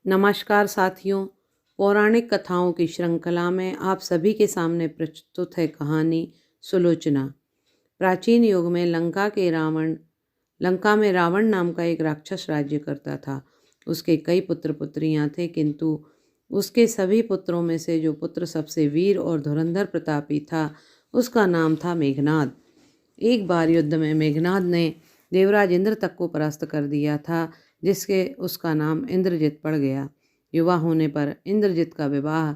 नमस्कार साथियों। पौराणिक कथाओं की श्रृंखला में आप सभी के सामने प्रस्तुत है कहानी सुलोचना। प्राचीन युग में लंका में रावण नाम का एक राक्षस राज्य करता था। उसके कई पुत्र पुत्रियां थे, किंतु उसके सभी पुत्रों में से जो पुत्र सबसे वीर और धुरंधर प्रतापी था, उसका नाम था मेघनाद। एक बार युद्ध में मेघनाद ने देवराज इंद्र तक को परास्त कर दिया था, जिसके उसका नाम इंद्रजित पड़ गया। युवा होने पर इंद्रजित का विवाह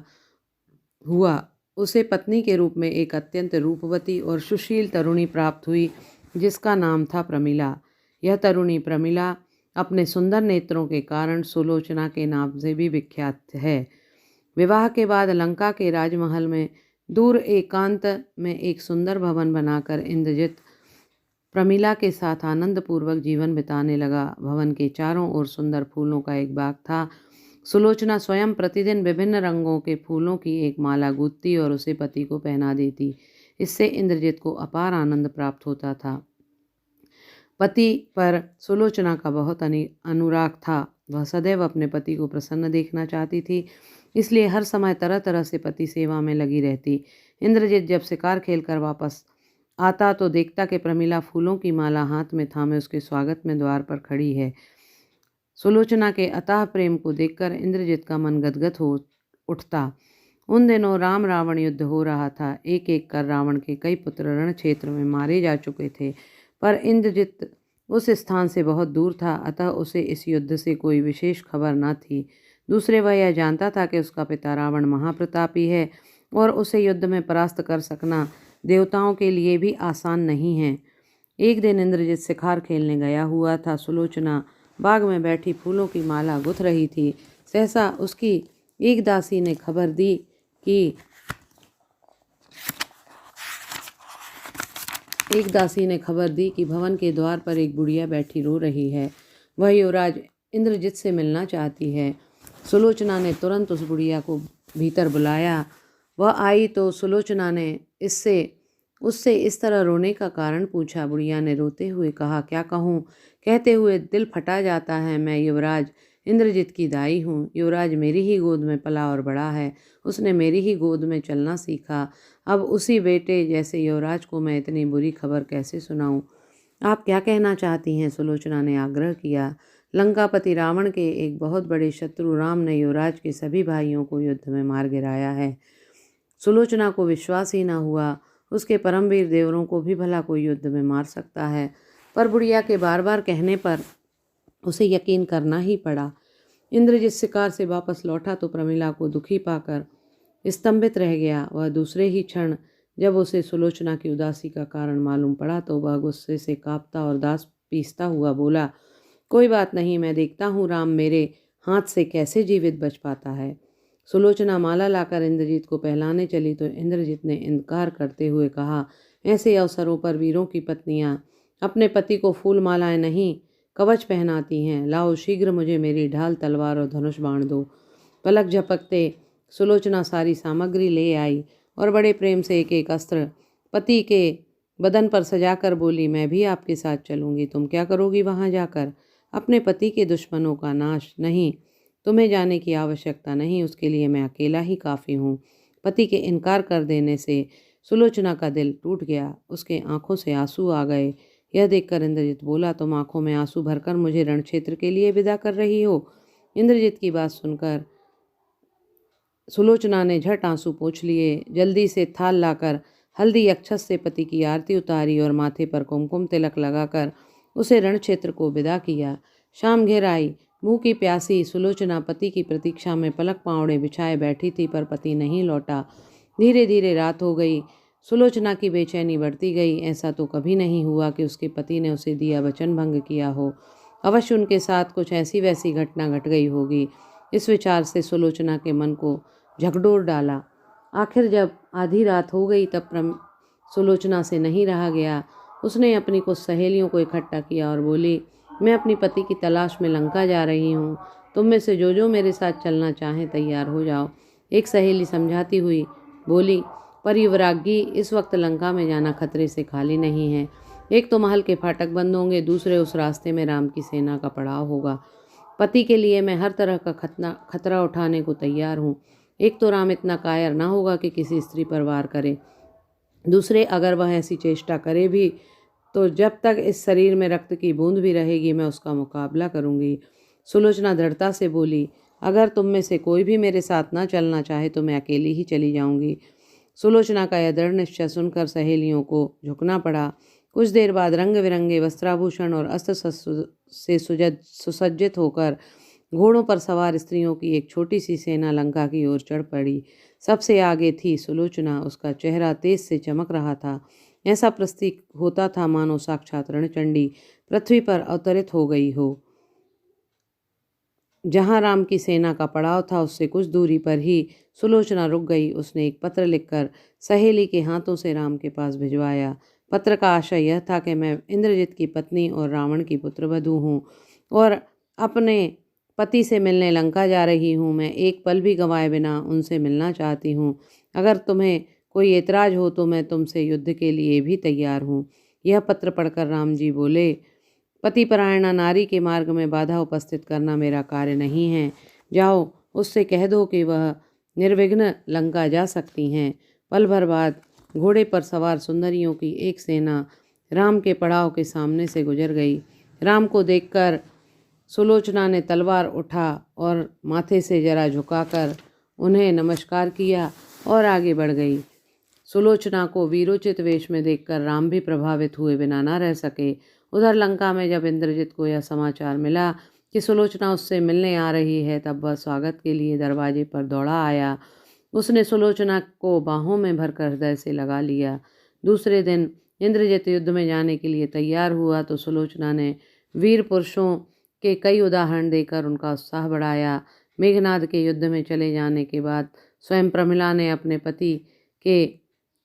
हुआ। उसे पत्नी के रूप में एक अत्यंत रूपवती और सुशील तरुणी प्राप्त हुई, जिसका नाम था प्रमिला। यह तरुणी प्रमिला अपने सुंदर नेत्रों के कारण सुलोचना के नाम से भी विख्यात है। विवाह के बाद लंका के राजमहल में दूर एकांत में एक सुंदर भवन बनाकर इंद्रजित प्रमिला के साथ आनंदपूर्वक जीवन बिताने लगा। भवन के चारों ओर सुंदर फूलों का एक बाग था। सुलोचना स्वयं प्रतिदिन विभिन्न रंगों के फूलों की एक माला गूंथती और उसे पति को पहना देती। इससे इंद्रजित को अपार आनंद प्राप्त होता था। पति पर सुलोचना का बहुत अनुराग था। वह सदैव अपने पति को प्रसन्न देखना चाहती थी, इसलिए हर समय तरह तरह से पति सेवा में लगी रहती। इंद्रजित जब शिकार खेलकर वापस आता तो देखता कि प्रमिला फूलों की माला हाथ में थामे उसके स्वागत में द्वार पर खड़ी है। सुलोचना के अथाह प्रेम को देखकर इंद्रजित का मन गदगद हो उठता। उन दिनों राम रावण युद्ध हो रहा था। एक एक कर रावण के कई पुत्र रण क्षेत्र में मारे जा चुके थे, पर इंद्रजित उस स्थान से बहुत दूर था, अतः उसे इस युद्ध से कोई विशेष खबर न थी। दूसरे वह यह जानता था कि उसका पिता रावण महाप्रतापी है और उसे युद्ध में परास्त कर सकना देवताओं के लिए भी आसान नहीं है। एक दिन इंद्रजित शिकार खेलने गया हुआ था। सुलोचना बाग में बैठी फूलों की माला गुथ रही थी। सहसा उसकी एक दासी ने खबर दी कि भवन के द्वार पर एक बुढ़िया बैठी रो रही है। वह युवराज इंद्रजित से मिलना चाहती है। सुलोचना ने तुरंत उस बुढ़िया को भीतर बुलाया। वह आई तो सुलोचना ने उससे इस तरह रोने का कारण पूछा। बुढ़िया ने रोते हुए कहा, क्या कहूँ, कहते हुए दिल फटा जाता है। मैं युवराज इंद्रजित की दाई हूँ। युवराज मेरी ही गोद में पला और बड़ा है। उसने मेरी ही गोद में चलना सीखा। अब उसी बेटे जैसे युवराज को मैं इतनी बुरी खबर कैसे सुनाऊँ? आप क्या कहना चाहती हैं? सुलोचना ने आग्रह किया। लंकापति रावण के एक बहुत बड़े शत्रु राम ने युवराज के सभी भाइयों को युद्ध में मार गिराया है। सुलोचना को विश्वास ही न हुआ। उसके परमवीर देवरों को भी भला कोई युद्ध में मार सकता है, पर बुढ़िया के बार बार कहने पर उसे यकीन करना ही पड़ा। इंद्रजित शिकार से वापस लौटा तो प्रमिला को दुखी पाकर स्तंभित रह गया। वह दूसरे ही क्षण जब उसे सुलोचना की उदासी का कारण मालूम पड़ा तो वह गुस्से से कांपता और दांत पीसता हुआ बोला, कोई बात नहीं, मैं देखता हूँ राम मेरे हाथ से कैसे जीवित बच पाता है। सुलोचना माला लाकर इंद्रजित को पहलाने चली तो इंद्रजित ने इनकार करते हुए कहा, ऐसे अवसरों पर वीरों की पत्नियां अपने पति को फूल मालाएं नहीं कवच पहनाती हैं। लाओ शीघ्र मुझे मेरी ढाल, तलवार और धनुष बाण दो। पलक झपकते सुलोचना सारी सामग्री ले आई और बड़े प्रेम से एक एक अस्त्र पति के बदन पर सजाकर बोली, मैं भी आपके साथ चलूंगी। तुम क्या करोगी वहां जाकर? अपने पति के दुश्मनों का नाश? नहीं, तुम्हें जाने की आवश्यकता नहीं, उसके लिए मैं अकेला ही काफ़ी हूँ। पति के इनकार कर देने से सुलोचना का दिल टूट गया। उसके आंखों से आंसू आ गए। यह देखकर इंद्रजित बोला, तुम आंखों में आंसू भरकर मुझे रण क्षेत्र के लिए विदा कर रही हो? इंद्रजित की बात सुनकर सुलोचना ने झट आंसू पोंछ लिए। जल्दी से थाल लाकर हल्दी अक्षत से पति की आरती उतारी और माथे पर कुमकुम तिलक लगाकर उसे रण क्षेत्र को विदा किया। शाम घेर आई। भूखी प्यासी सुलोचना पति की प्रतीक्षा में पलक पावड़े बिछाए बैठी थी, पर पति नहीं लौटा। धीरे धीरे रात हो गई। सुलोचना की बेचैनी बढ़ती गई। ऐसा तो कभी नहीं हुआ कि उसके पति ने उसे दिया वचन भंग किया हो। अवश्य उनके साथ कुछ ऐसी वैसी घटना घट गई होगी। इस विचार से सुलोचना के मन को झकझोर डाला। आखिर जब आधी रात हो गई तब सुलोचना से नहीं रहा गया। उसने अपनी कुछ सहेलियों को इकट्ठा किया और बोली, मैं अपनी पति की तलाश में लंका जा रही हूँ। तुम में से जो मेरे साथ चलना चाहें तैयार हो जाओ। एक सहेली समझाती हुई बोली, पर युवराज्ञी, इस वक्त लंका में जाना खतरे से खाली नहीं है। एक तो महल के फाटक बंद होंगे, दूसरे उस रास्ते में राम की सेना का पड़ाव होगा। पति के लिए मैं हर तरह का खतरा उठाने को तैयार हूँ। एक तो राम इतना कायर ना होगा कि किसी स्त्री पर वार करे, दूसरे अगर वह ऐसी चेष्टा करे भी तो जब तक इस शरीर में रक्त की बूंद भी रहेगी मैं उसका मुकाबला करूंगी। सुलोचना दृढ़ता से बोली, अगर तुम में से कोई भी मेरे साथ ना चलना चाहे तो मैं अकेली ही चली जाऊंगी। सुलोचना का यह दृढ़ निश्चय सुनकर सहेलियों को झुकना पड़ा। कुछ देर बाद रंग बिरंगे वस्त्राभूषण और अस्त्र शस्त्र से सुसज्जित होकर घोड़ों पर सवार स्त्रियों की एक छोटी सी सेना लंका की ओर चढ़ पड़ी। सबसे आगे थी सुलोचना, उसका चेहरा तेज से चमक रहा था। ऐसा प्रतीत होता था मानो साक्षात रणचंडी पृथ्वी पर अवतरित हो गई हो। जहां राम की सेना का पड़ाव था उससे कुछ दूरी पर ही सुलोचना रुक गई। उसने एक पत्र लिखकर सहेली के हाथों से राम के पास भिजवाया। पत्र का आशय यह था कि मैं इंद्रजित की पत्नी और रावण की पुत्रवधू हूँ और अपने पति से मिलने लंका जा रही हूँ। मैं एक पल भी गंवाए बिना उनसे मिलना चाहती हूँ। अगर तुम्हें कोई एतराज हो तो मैं तुमसे युद्ध के लिए भी तैयार हूँ। यह पत्र पढ़कर राम जी बोले, पतिपरायणा नारी के मार्ग में बाधा उपस्थित करना मेरा कार्य नहीं है। जाओ उससे कह दो कि वह निर्विघ्न लंका जा सकती हैं। पल भर बाद घोड़े पर सवार सुंदरियों की एक सेना राम के पड़ाव के सामने से गुजर गई। राम को देखकर सुलोचना ने तलवार उठा और माथे से जरा झुकाकर उन्हें नमस्कार किया और आगे बढ़ गई। सुलोचना को वीरोचित वेश में देखकर राम भी प्रभावित हुए बिना न रह सके। उधर लंका में जब इंद्रजित को यह समाचार मिला कि सुलोचना उससे मिलने आ रही है तब वह स्वागत के लिए दरवाजे पर दौड़ा आया। उसने सुलोचना को बाहों में भरकर हृदय से लगा लिया। दूसरे दिन इंद्रजित युद्ध में जाने के लिए तैयार हुआ तो सुलोचना ने वीर पुरुषों के कई उदाहरण देकर उनका उत्साह बढ़ाया। मेघनाद के युद्ध में चले जाने के बाद स्वयं प्रमिला ने अपने पति के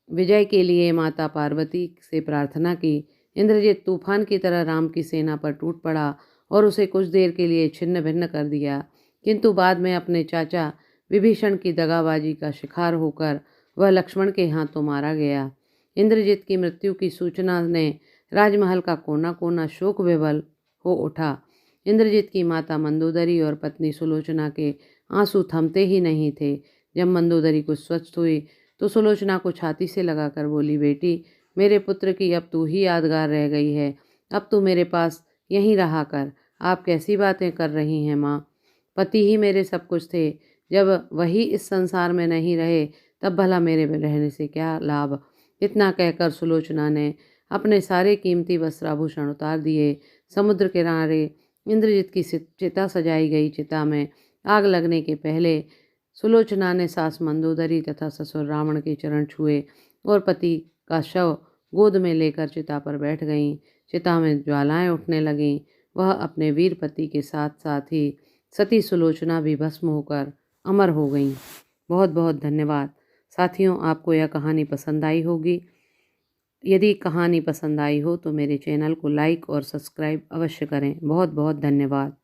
विजय के लिए माता पार्वती से प्रार्थना की। इंद्रजित तूफान की तरह राम की सेना पर टूट पड़ा और उसे कुछ देर के लिए छिन्न भिन्न कर दिया, किंतु बाद में अपने चाचा विभीषण की दगाबाजी का शिकार होकर वह लक्ष्मण के हाथों मारा गया। इंद्रजित की मृत्यु की सूचना ने राजमहल का कोना कोना शोक विवल हो उठा। इंद्रजित की माता मंदोदरी और पत्नी सुलोचना के आंसू थमते ही नहीं थे। जब मंदोदरी कुछ स्वस्थ हुई तो सुलोचना को छाती से लगाकर बोली, बेटी, मेरे पुत्र की अब तू ही यादगार रह गई है। अब तू मेरे पास यहीं रहा कर। आप कैसी बातें कर रही हैं माँ? पति ही मेरे सब कुछ थे। जब वही इस संसार में नहीं रहे तब भला मेरे रहने से क्या लाभ। इतना कहकर सुलोचना ने अपने सारे कीमती वस्त्राभूषण उतार दिए। समुद्र किनारे इंद्रजित की चिता सजाई गई। चिता में आग लगने के पहले सुलोचना ने सास मंदोदरी तथा ससुर रावण के चरण छुए और पति का शव गोद में लेकर चिता पर बैठ गईं। चिता में ज्वालाएं उठने लगीं। वह अपने वीर पति के साथ साथ ही सती सुलोचना भी भस्म होकर अमर हो गईं। बहुत बहुत धन्यवाद साथियों। आपको यह कहानी पसंद आई होगी। यदि कहानी पसंद आई हो तो मेरे चैनल को लाइक और सब्सक्राइब अवश्य करें। बहुत बहुत धन्यवाद।